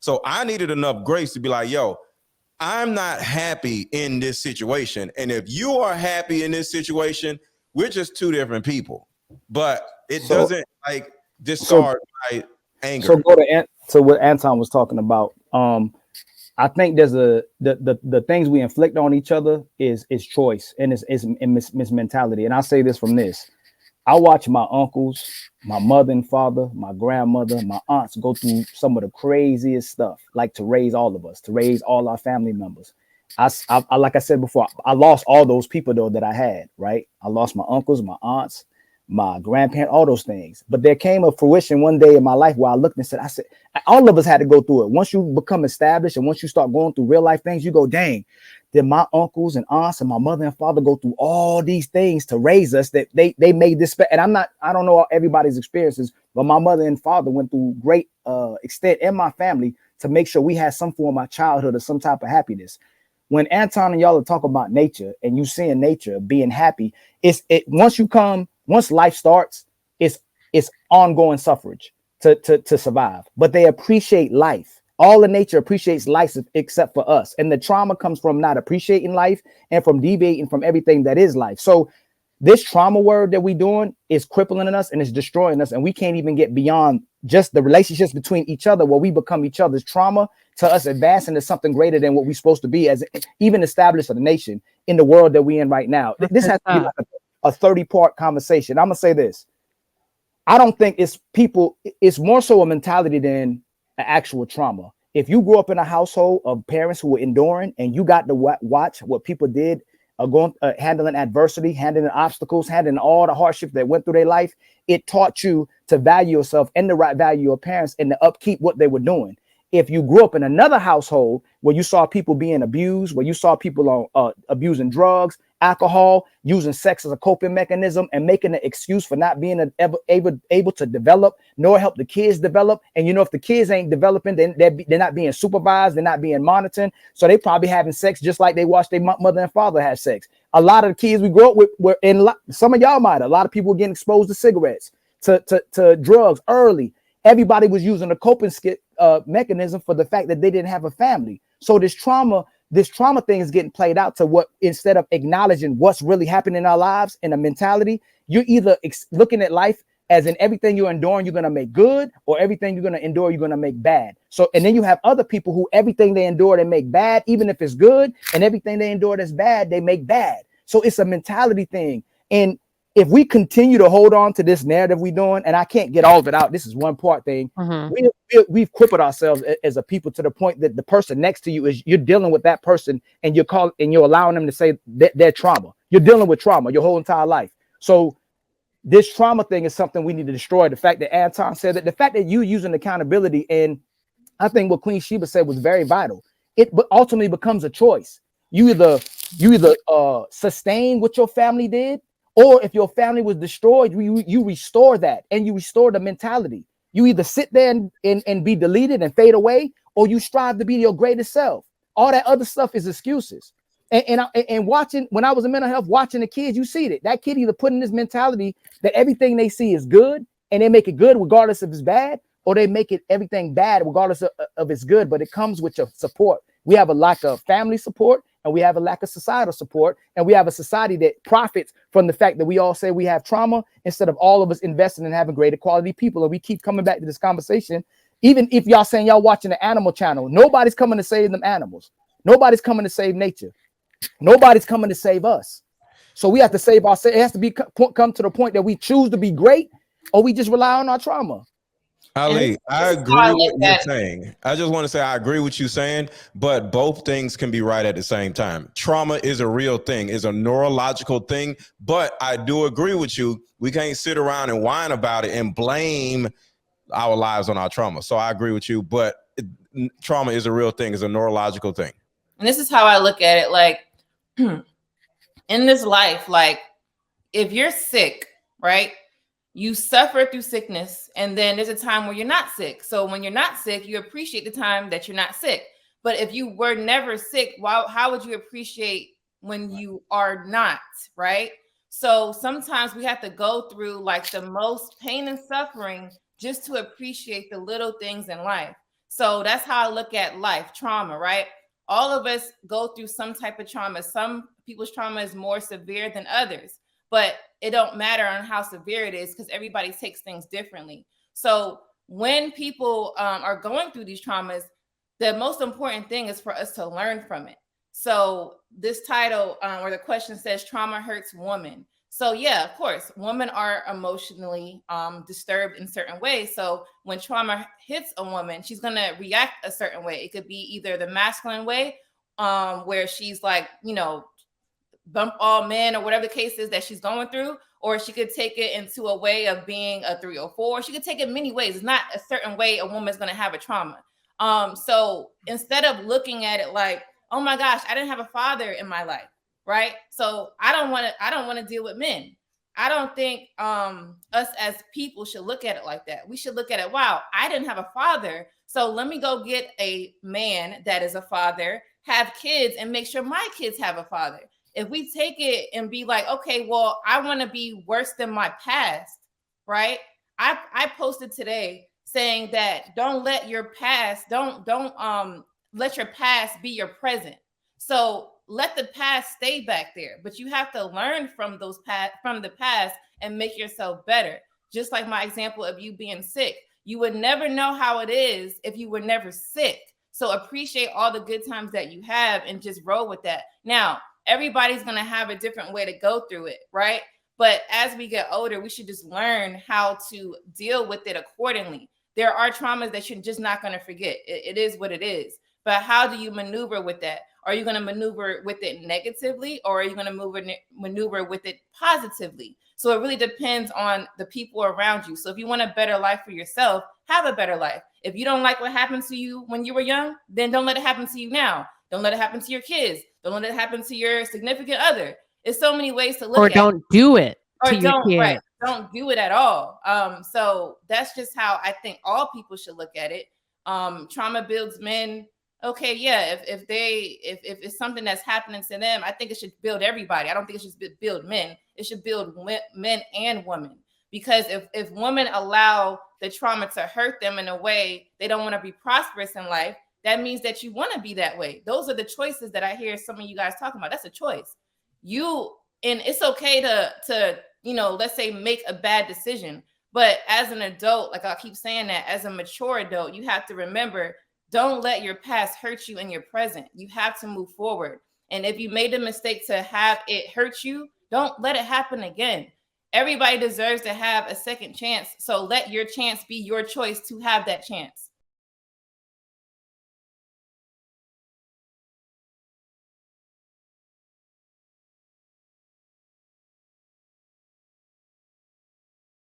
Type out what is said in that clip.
So I needed enough grace to be like, yo, I'm not happy in this situation. And if you are happy in this situation, we're just two different people. But it So doesn't like so discard my so anger. go to so what Anton was talking about. I think there's the things we inflict on each other is choice and is mentality. And I say this from this. I watch my uncles, my mother and father, my grandmother, my aunts go through some of the craziest stuff, like to raise all of us, to raise all our family members. Like I said before, I lost all those people though that I had, right? I lost my uncles, my aunts, my grandparents, all those things. But there came a fruition one day in my life where I looked and said, all of us had to go through it. Once you become established and once you start going through real life things, you go, dang, did my uncles and aunts and my mother and father go through all these things to raise us that they made this. And I don't know everybody's experiences, but my mother and father went through great extent in my family to make sure we had some form of childhood or some type of happiness. When Anton and y'all are talking about nature and you seeing nature being happy, once life starts, it's ongoing suffrage to survive. But they appreciate life. All of nature appreciates life except for us. And the trauma comes from not appreciating life and from deviating from everything that is life. So this trauma word that we doing is crippling us and it's destroying us. And we can't even get beyond just the relationships between each other where we become each other's trauma to us advancing to something greater than what we're supposed to be as even established a nation in the world that we're in right now. This has to be like a 30-part conversation. I'm going to say this. I don't think it's more so a mentality than an actual trauma. If you grew up in a household of parents who were enduring and you got to watch what people did, handling adversity, handling obstacles, handling all the hardship that went through their life, it taught you to value yourself and the right value your parents and to upkeep what they were doing. If you grew up in another household where you saw people being abused, where you saw people on abusing drugs, alcohol, using sex as a coping mechanism and making an excuse for not being able to develop nor help the kids develop. And you know, if the kids ain't developing, then they're not being supervised, they're not being monitored. So they probably having sex just like they watched their mother and father have sex. A lot of the kids we grew up with were in, some of y'all might, a lot of people were getting exposed to cigarettes, to drugs early. Everybody was using a coping mechanism for the fact that they didn't have a family. So this trauma thing is getting played out to what, instead of acknowledging what's really happening in our lives in a mentality, you're either looking at life as in everything you're enduring, you're going to make good, or everything you're going to endure, you're going to make bad. So, and then you have other people who everything they endure, they make bad, even if it's good, and everything they endure that's bad, they make bad. So it's a mentality thing. And if we continue to hold on to this narrative we're doing, and I can't get all of it out, this is one part thing. We've crippled ourselves as a people to the point that the person next to you is, you're dealing with that person and you're allowing them to say their trauma. You're dealing with trauma your whole entire life. So this trauma thing is something we need to destroy. The fact that Anton said that, the fact that you using accountability, and I think what Queen Sheba said was very vital. It ultimately becomes a choice. You either sustain what your family did, or if your family was destroyed, you restore that and you restore the mentality. You either sit there and be deleted and fade away, or you strive to be your greatest self. All that other stuff is excuses. And watching, when I was in mental health, watching the kids, you see that kid either put in this mentality that everything they see is good and they make it good regardless if it's bad, or they make it everything bad regardless of it's good, but it comes with your support. We have a lack of family support, and we have a lack of societal support, and we have a society that profits from the fact that we all say we have trauma instead of all of us investing in having greater quality people. And we keep coming back to this conversation. Even if y'all saying y'all watching the Animal Channel, nobody's coming to save them animals. Nobody's coming to save nature. Nobody's coming to save us. So we have to save ourselves. It has to be come to the point that we choose to be great, or we just rely on our trauma. Ali, I agree with what you're saying. I just want to say I agree with you saying, but both things can be right at the same time. Trauma is a real thing, is a neurological thing, but I do agree with you. We can't sit around and whine about it and blame our lives on our trauma. So I agree with you, but trauma is a real thing, is a neurological thing. And this is how I look at it. Like in this life, like if you're sick, right? You suffer through sickness, and then there's a time where you're not sick. So when you're not sick, you appreciate the time that you're not sick. But if you were never sick, how would you appreciate when you are not, right? So sometimes we have to go through like the most pain and suffering just to appreciate the little things in life. So that's how I look at life, trauma, right? All of us go through some type of trauma. Some people's trauma is more severe than others, but it don't matter on how severe it is because everybody takes things differently. So when people are going through these traumas, the most important thing is for us to learn from it. So this title or the question says trauma hurts women. So yeah, of course, women are emotionally disturbed in certain ways. So when trauma hits a woman, she's gonna react a certain way. It could be either the masculine way, where she's like, you know, bump all men or whatever the case is that she's going through, or she could take it into a way of being a 304. She could take it many ways. It's not a certain way a woman's gonna have a trauma. So instead of looking at it like, oh my gosh, I didn't have a father in my life, right? So I don't want to deal with men. I don't think us as people should look at it like that. We should look at it, wow, I didn't have a father, so let me go get a man that is a father, have kids, and make sure my kids have a father. If we take it and be like, okay, well, I want to be worse than my past, right? I posted today saying that don't let your past, don't let your past be your present. So let the past stay back there, but you have to learn from those from the past and make yourself better. Just like my example of you being sick, you would never know how it is if you were never sick. So appreciate all the good times that you have and just roll with that. Now, everybody's going to have a different way to go through it, right? But as we get older, we should just learn how to deal with it accordingly. There are traumas that you're just not going to forget. It is what it is. But how do you maneuver with that? Are you going to maneuver with it negatively, or are you going to maneuver with it positively? So it really depends on the people around you. So if you want a better life for yourself, have a better life. If you don't like what happened to you when you were young, then don't let it happen to you now. Don't let it happen to your kids. Don't let it happen to your significant other. There's so many ways to look at it. Or don't do it. Or don't do it at all. So that's just how I think all people should look at it. Trauma builds men. Okay, yeah. If it's something that's happening to them, I think it should build everybody. I don't think it should build men. It should build men and women. Because if women allow the trauma to hurt them in a way they don't want to be prosperous in life, that means that you want to be that way. Those are the choices that I hear some of you guys talking about. That's a choice. And it's okay to let's say make a bad decision. But as an adult, like I keep saying that, as a mature adult, you have to remember, don't let your past hurt you in your present. You have to move forward. And if you made the mistake to have it hurt you, don't let it happen again. Everybody deserves to have a second chance. So let your chance be your choice to have that chance.